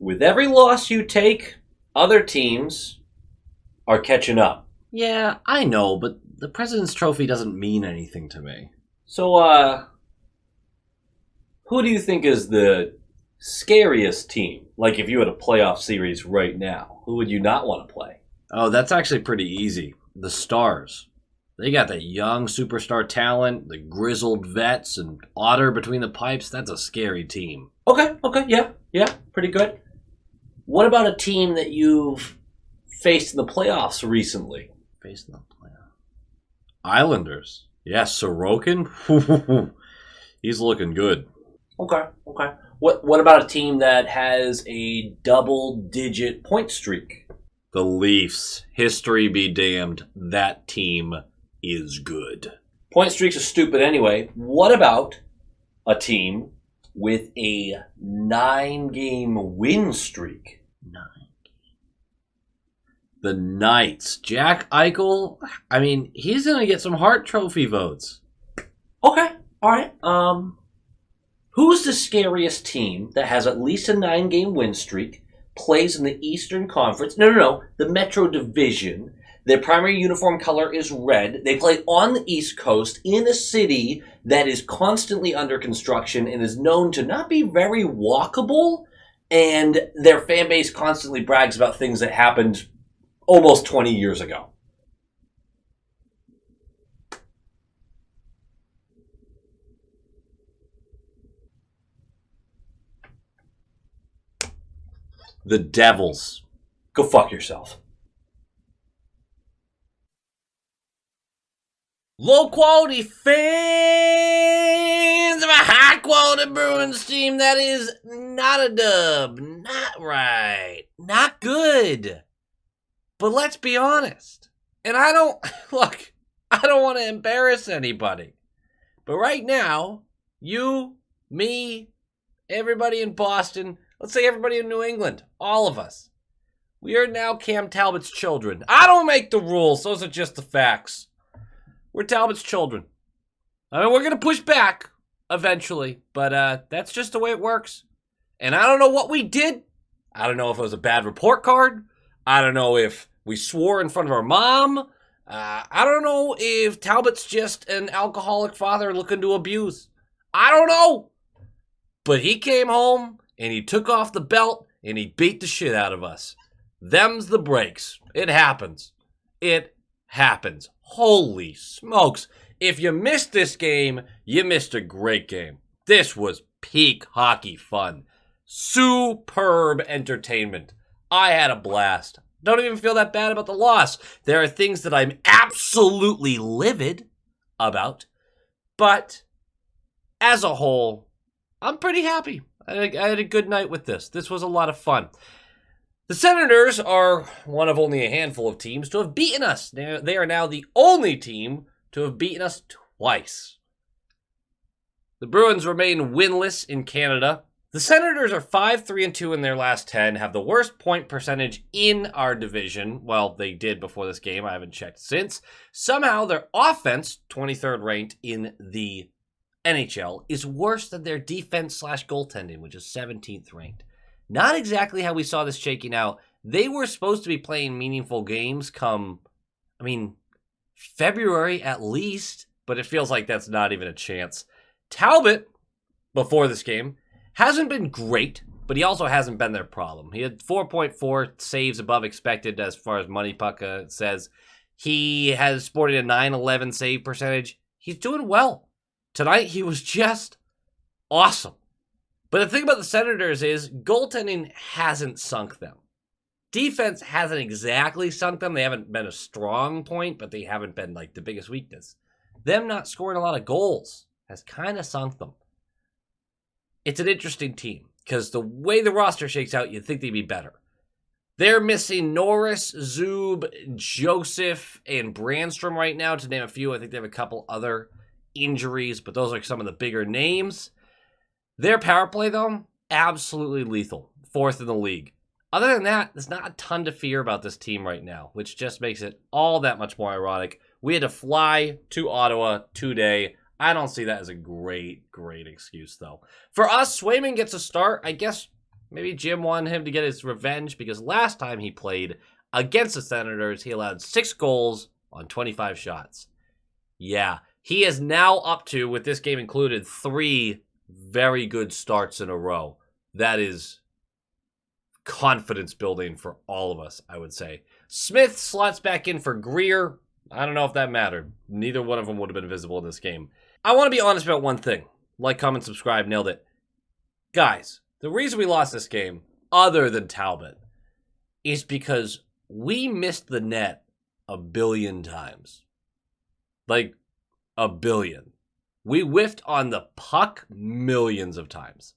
with every loss you take, other teams are catching up. Yeah, I know, but the President's Trophy doesn't mean anything to me. So, who do you think is the scariest team? Like, if you had a playoff series right now, who would you not want to play? Oh, that's actually pretty easy. The Stars. They got the young superstar talent, the grizzled vets, and Otter between the pipes. That's a scary team. Okay, yeah, pretty good. What about a team that you've faced in the playoffs recently? Faced in the playoffs. Islanders. Yeah, Sorokin. He's looking good. Okay. What about a team that has a double-digit point streak? The Leafs. History be damned. That team is good. Point streaks are stupid anyway. What about a team with a 9-game win streak? 9. The Knights. Jack Eichel. I mean, he's going to get some Hart Trophy votes. Okay, all right. Who's the scariest team that has at least a 9-game win streak, plays in the Eastern Conference? No. The Metro Division. Their primary uniform color is red. They play on the East Coast in a city that is constantly under construction and is known to not be very walkable. And their fan base constantly brags about things that happened almost 20 years ago. The Devils. Go fuck yourself. Low-quality fans of a high-quality Bruins team that is not a dub, not right, not good. But let's be honest. And I don't want to embarrass anybody. But right now, you, me, everybody in Boston, let's say everybody in New England, all of us, we are now Cam Talbot's children. I don't make the rules. Those are just the facts. We're Talbot's children. I mean, we're going to push back eventually, but that's just the way it works. And I don't know what we did. I don't know if it was a bad report card. I don't know if we swore in front of our mom. I don't know if Talbot's just an alcoholic father looking to abuse. I don't know. But he came home and he took off the belt and he beat the shit out of us. Them's the breaks. It happens. It happens. Holy smokes. If you missed this game, you missed a great game. This was peak hockey fun. Superb entertainment. I had a blast. Don't even feel that bad about the loss. There are things that I'm absolutely livid about. But as a whole, I'm pretty happy. I had a good night with this. This was a lot of fun. The Senators are one of only a handful of teams to have beaten us. They are now the only team to have beaten us twice. The Bruins remain winless in Canada. The Senators are 5-3-2 in their last 10, have the worst point percentage in our division. Well, they did before this game. I haven't checked since. Somehow their offense, 23rd ranked in the NHL, is worse than their defense/goaltending, which is 17th ranked. Not exactly how we saw this shaking out. They were supposed to be playing meaningful games come, February at least, but it feels like that's not even a chance. Talbot, before this game, hasn't been great, but he also hasn't been their problem. He had 4.4 saves above expected as far as Money Puck says. He has sported a 911 save percentage. He's doing well. Tonight, he was just awesome. But the thing about the Senators is goaltending hasn't sunk them. Defense hasn't exactly sunk them. They haven't been a strong point, but they haven't been like the biggest weakness. Them not scoring a lot of goals has kind of sunk them. It's an interesting team because the way the roster shakes out, you'd think they'd be better. They're missing Norris, Zub, Joseph, and Brandstrom right now, to name a few. I think they have a couple other injuries, but those are some of the bigger names. Their power play, though, absolutely lethal. 4th in the league. Other than that, there's not a ton to fear about this team right now, which just makes it all that much more ironic. We had to fly to Ottawa today. I don't see that as a great excuse, though. For us, Swayman gets a start. I guess Maybe Jim wanted him to get his revenge because last time he played against the Senators, he allowed 6 goals on 25 shots. Yeah, he is now up to, with this game included, 3 very good starts in a row. That is confidence building for all of us, I would say. Smith slots back in for Greer. I don't know if that mattered. Neither one of them would have been visible in this game. I want to be honest about one thing. Like, comment, subscribe, nailed it. Guys, the reason we lost this game, other than Talbot, is because we missed the net a billion times. Like, a billion. We whiffed on the puck millions of times.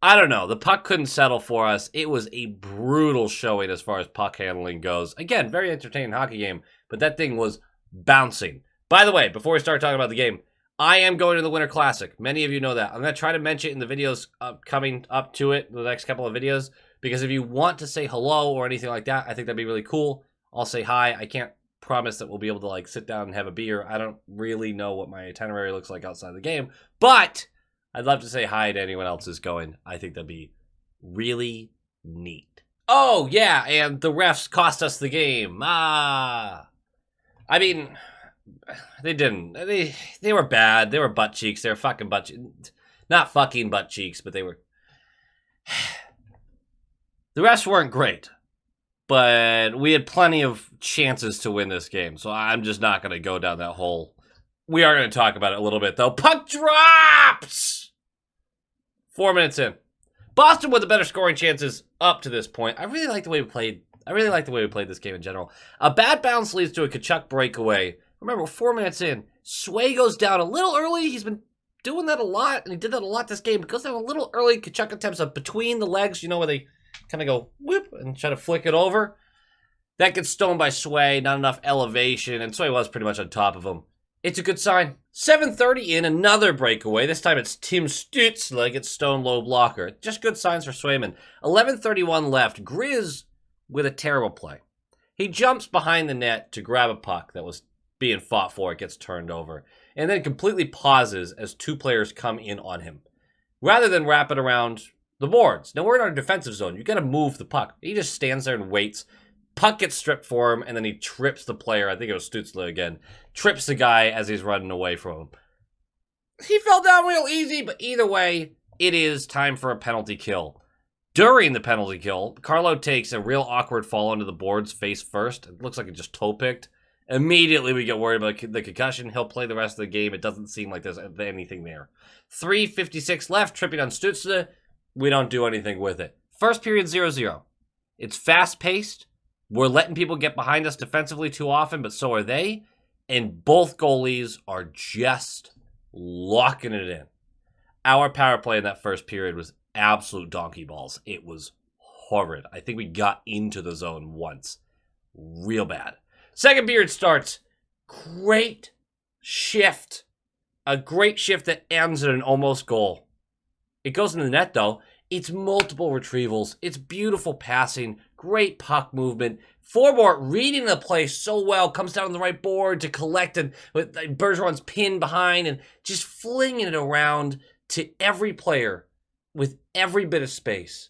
I don't know. The puck couldn't settle for us. It was a brutal showing as far as puck handling goes. Again, very entertaining hockey game, but that thing was bouncing. By the way, before we start talking about the game, I am going to the Winter Classic. Many of you know that. I'm going to try to mention it in the videos coming up to it, the next couple of videos, because if you want to say hello or anything like that, I think that'd be really cool. I'll say hi. I can't promise that we'll be able to like sit down and have a beer. I don't really know what my itinerary looks like outside of the game, but I'd love to say hi to anyone else who's going. I think that'd be really neat. Oh, yeah, and the refs cost us the game. I mean, they didn't. They were bad. They were butt cheeks. They were fucking butt cheeks. Not fucking butt cheeks, but they were... The refs weren't great, but we had plenty of chances to win this game, so I'm just not going to go down that hole. We are going to talk about it a little bit, though. Puck drops! 4 minutes in. Boston with the better scoring chances up to this point. I really like the way we played. I really like the way we played this game in general. A bad bounce leads to a Tkachuk breakaway. Remember, 4 minutes in. Sway goes down a little early. He's been doing that a lot, and he did that a lot this game. He goes down a little early. Tkachuk attempts a between the legs, you know, where they kind of go whoop and try to flick it over. That gets stoned by Sway. Not enough elevation, and Sway was pretty much on top of him. It's a good sign. 7:30 in, another breakaway. This time it's Tim Stützle gets stone low blocker. Just good signs for Swayman. 11:31 left. Grizz with a terrible play. He jumps behind the net to grab a puck that was being fought for. It gets turned over. And then completely pauses as 2 players come in on him. Rather than wrap it around the boards. Now we're in our defensive zone. You got to move the puck. He just stands there and waits. Puck gets stripped for him, and then he trips the player. I think it was Stützle again. Trips the guy as he's running away from him. He fell down real easy, but either way, it is time for a penalty kill. During the penalty kill, Carlo takes a real awkward fall onto the boards face first. It looks like it just toe-picked. Immediately we get worried about the concussion. He'll play the rest of the game. It doesn't seem like there's anything there. 3:56 left, tripping on Stützle. We don't do anything with it. First period, 0-0. It's fast-paced. We're letting people get behind us defensively too often, but so are they. And both goalies are just locking it in. Our power play in that first period was absolute donkey balls. It was horrid. I think we got into the zone once. Real bad. Second period starts. Great shift. A great shift that ends in an almost goal. It goes in the net, though. It's multiple retrievals. It's beautiful passing. Great puck movement. Forbort reading the play so well. Comes down on the right board to collect it with Bergeron's pinned behind and just flinging it around to every player with every bit of space.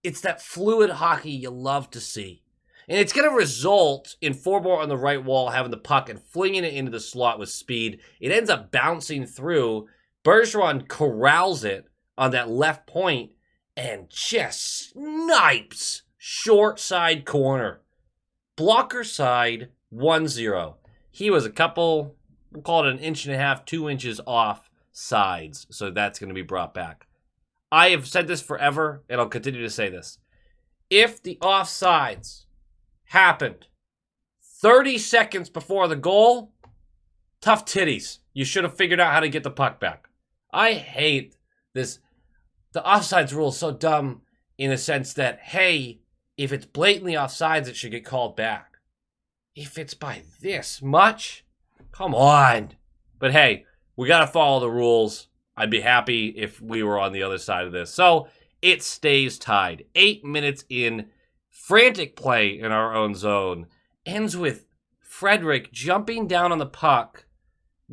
It's that fluid hockey you love to see. And it's going to result in Forbort on the right wall having the puck and flinging it into the slot with speed. It ends up bouncing through. Bergeron corrals it on that left point and just snipes short side corner. Blocker side 1-0. He was a couple, we'll call it 1.5 inches, 2 inches off sides. So that's going to be brought back. I have said this forever, and I'll continue to say this. If the offsides happened 30 seconds before the goal, tough titties. You should have figured out how to get the puck back. I hate this. The offsides rule is so dumb in the sense that, hey, if it's blatantly offsides, it should get called back. If it's by this much, come on. But hey, we got to follow the rules. I'd be happy if we were on the other side of this. So it stays tied. 8 minutes in, frantic play in our own zone. Ends with Frederick jumping down on the puck,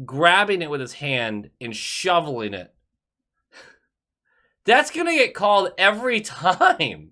grabbing it with his hand, and shoveling it. That's going to get called every time.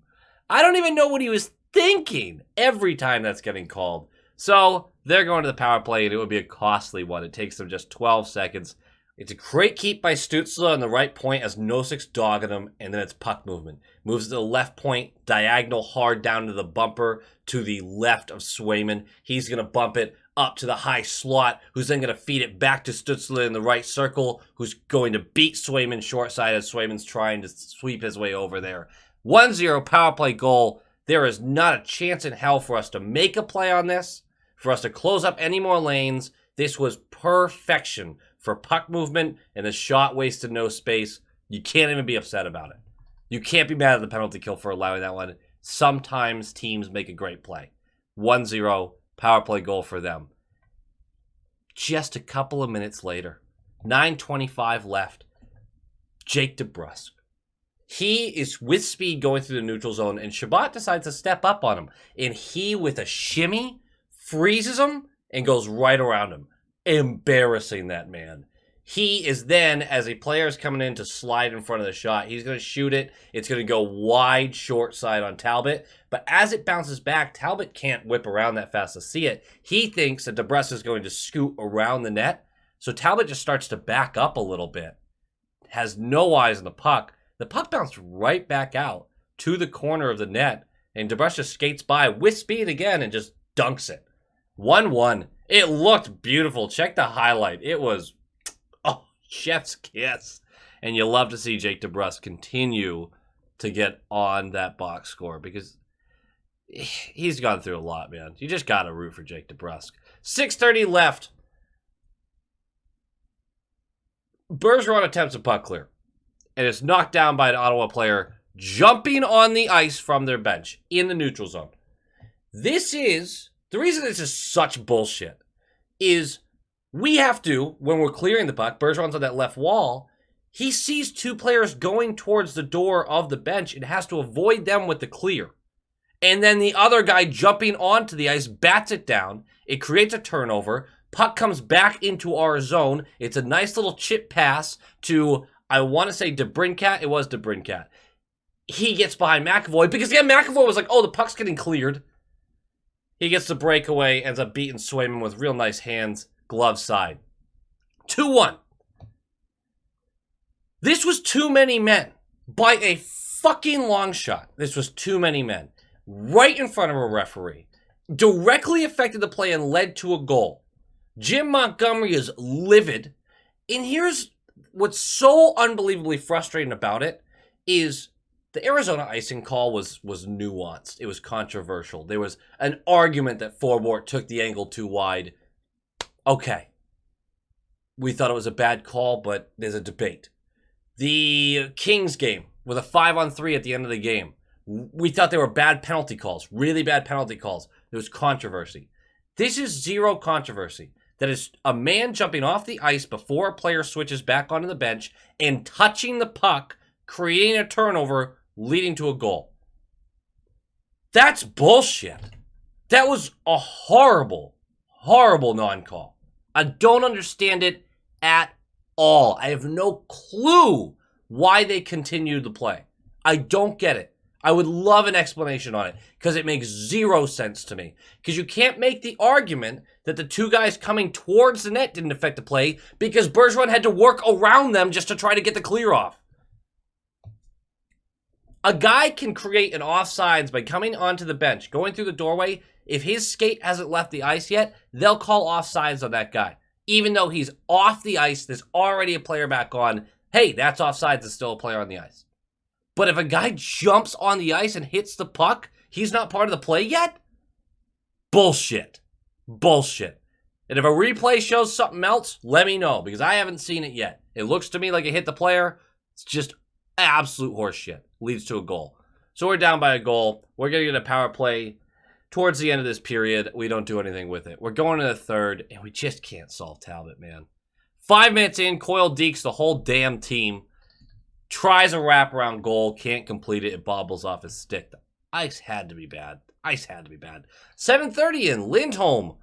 I don't even know what he was thinking every time that's getting called. So they're going to the power play, and it would be a costly one. It takes them just 12 seconds. It's a great keep by Stützle on the right point as Nosik's dogging him, and then it's puck movement. Moves to the left point, diagonal hard down to the bumper to the left of Swayman. He's going to bump it up to the high slot, who's then going to feed it back to Stützle in the right circle, who's going to beat Swayman short side as Swayman's trying to sweep his way over there. 1-0 power play goal. There is not a chance in hell for us to make a play on this, for us to close up any more lanes. This was perfection for puck movement, and the shot wasted no space. You can't even be upset about it. You can't be mad at the penalty kill for allowing that one. Sometimes teams make a great play. 1-0 power play goal for them. Just a couple of minutes later, 9:25 left, Jake DeBrusk. He is with speed going through the neutral zone, and Shabbat decides to step up on him. And he, with a shimmy, freezes him and goes right around him. Embarrassing that man. He is then, as a player is coming in to slide in front of the shot, he's going to shoot it. It's going to go wide short side on Talbot. But as it bounces back, Talbot can't whip around that fast to see it. He thinks that DeBrusk is going to scoot around the net. So Talbot just starts to back up a little bit. Has no eyes on the puck. The puck bounced right back out to the corner of the net. And DeBrusk just skates by with speed again and just dunks it. 1-1. It looked beautiful. Check the highlight. It was, oh, chef's kiss. And you love to see Jake DeBrusk continue to get on that box score because he's gone through a lot, man. You just got to root for Jake DeBrusk. 6:30 left. Bergeron attempts a puck clear. And it's knocked down by an Ottawa player jumping on the ice from their bench in the neutral zone. The reason this is such bullshit is we have to, when we're clearing the puck, Bergeron's on that left wall, he sees two players going towards the door of the bench and has to avoid them with the clear. And then the other guy jumping onto the ice bats it down. It creates a turnover. Puck comes back into our zone. It's a nice little chip pass to, I want to say DeBrincat. It was DeBrincat. He gets behind McAvoy because, again, McAvoy was like, oh, the puck's getting cleared. He gets the breakaway, ends up beating Swayman with real nice hands, glove side. 2-1. This was too many men. By a fucking long shot. This was too many men. Right in front of a referee. Directly affected the play and led to a goal. Jim Montgomery is livid. And here's what's so unbelievably frustrating about it is the Arizona icing call was nuanced. It was controversial. There was an argument that Forbort took the angle too wide. Okay. We thought it was a bad call, but there's a debate. The Kings game with a 5-on-3 at the end of the game. We thought there were bad penalty calls. Really bad penalty calls. There was controversy. This is zero controversy. That is a man jumping off the ice before a player switches back onto the bench and touching the puck, creating a turnover, leading to a goal. That's bullshit. That was a horrible, horrible non-call. I don't understand it at all. I have no clue why they continued the play. I don't get it. I would love an explanation on it because it makes zero sense to me. Because you can't make the argument that the two guys coming towards the net didn't affect the play because Bergeron had to work around them just to try to get the clear off. A guy can create an offsides by coming onto the bench, going through the doorway. If his skate hasn't left the ice yet, they'll call offsides on that guy. Even though he's off the ice, there's already a player back on. Hey, that's offsides, there's still a player on the ice. But if a guy jumps on the ice and hits the puck, he's not part of the play yet? Bullshit. Bullshit. And if a replay shows something else, let me know, because I haven't seen it yet. It looks to me like it hit the player. It's just absolute horseshit. Leads to a goal. So we're down by a goal. We're going to get a power play towards the end of this period. We don't do anything with it. We're going to the third, and we just can't solve Talbot, man. 5 minutes in, Coyle dekes the whole damn team. Tries a wraparound goal, can't complete it. It bobbles off his stick. The ice had to be bad. 7:30 in, Lindholm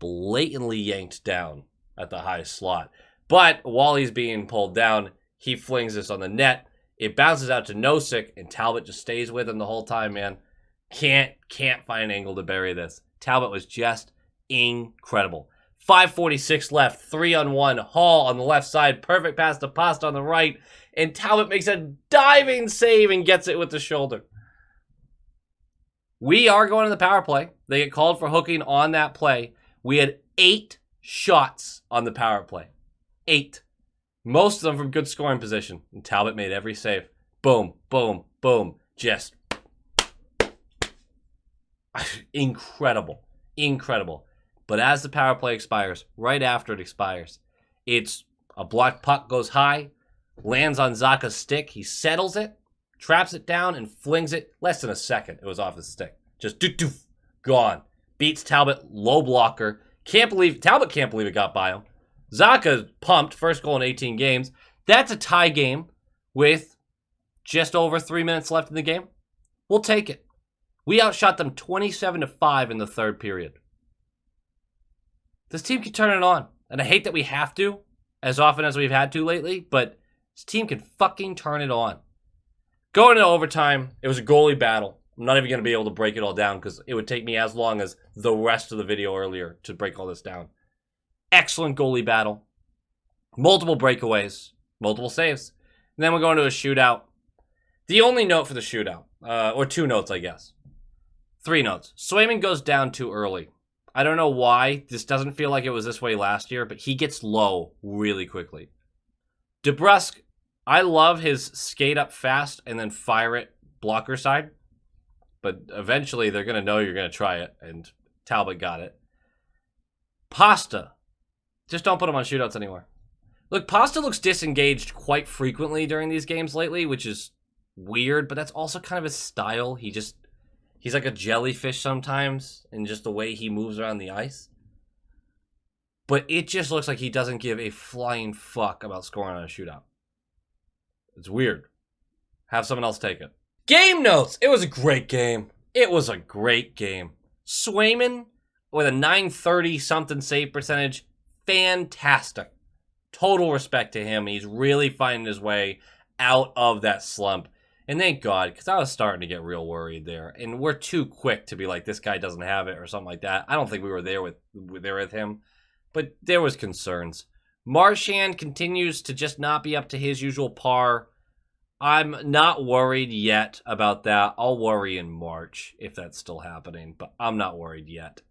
blatantly yanked down at the high slot. But while he's being pulled down, he flings this on the net. It bounces out to Nosek, and Talbot just stays with him the whole time, man. Can't find an angle to bury this. Talbot was just incredible. 5:46 left, 3-on-1. Hall on the left side, perfect pass to Pasta on the right, and Talbot makes a diving save and gets it with the shoulder. We are going to the power play. They get called for hooking on that play. We had 8 shots on the power play. 8. Most of them from good scoring position. And Talbot made every save. Boom, boom, boom. Just incredible. Incredible. But as the power play expires, right after it expires, it's a blocked puck goes high, lands on Zacha's stick. He settles it, traps it down, and flings it. Less than a second, it was off his stick. Just doof, gone. Beats Talbot, low blocker. Talbot can't believe it got by him. Zacha pumped, first goal in 18 games. That's a tie game with just over 3 minutes left in the game. We'll take it. We outshot them 27-5 in the third period. This team can turn it on. And I hate that we have to, as often as we've had to lately, but this team can fucking turn it on. Going into overtime, it was a goalie battle. I'm not even going to be able to break it all down because it would take me as long as the rest of the video earlier to break all this down. Excellent goalie battle. Multiple breakaways. Multiple saves. And then we're going to a shootout. The only note for the shootout, or 2 notes, I guess. 3 notes. Swayman goes down too early. I don't know why. This doesn't feel like it was this way last year, but he gets low really quickly. DeBrusk, I love his skate up fast and then fire it blocker side. But eventually they're going to know you're going to try it, and Talbot got it. Pasta. Just don't put him on shootouts anymore. Look, Pasta looks disengaged quite frequently during these games lately, which is weird, but that's also kind of his style. He's like a jellyfish sometimes in just the way he moves around the ice. But it just looks like he doesn't give a flying fuck about scoring on a shootout. It's weird. Have someone else take it. Game notes. It was a great game. It was a great game. Swayman with a 930 something save percentage. Fantastic. Total respect to him. He's really finding his way out of that slump. And thank God, because I was starting to get real worried there. And we're too quick to be like, this guy doesn't have it or something like that. I don't think we were there with him. But there was concerns. Marchand continues to just not be up to his usual par. I'm not worried yet about that. I'll worry in March if that's still happening. But I'm not worried yet.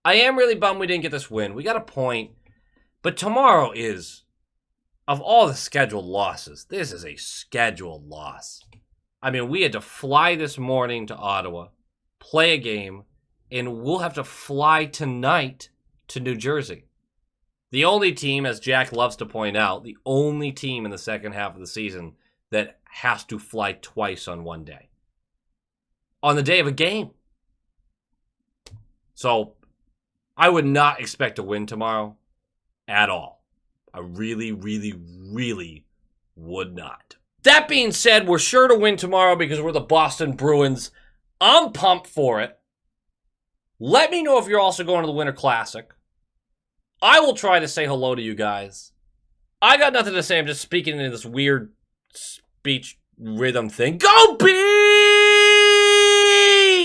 I am really bummed we didn't get this win. We got a point. But tomorrow is, of all the scheduled losses, this is a scheduled loss. I mean, we had to fly this morning to Ottawa, play a game, and we'll have to fly tonight to New Jersey. The only team, as Jack loves to point out, the only team in the second half of the season that has to fly twice on one day. On the day of a game. So, I would not expect a win tomorrow at all. I really, really, really would not. That being said, we're sure to win tomorrow because we're the Boston Bruins. I'm pumped for it. Let me know if you're also going to the Winter Classic. I will try to say hello to you guys. I got nothing to say. I'm just speaking in this weird speech rhythm thing. Go Bears!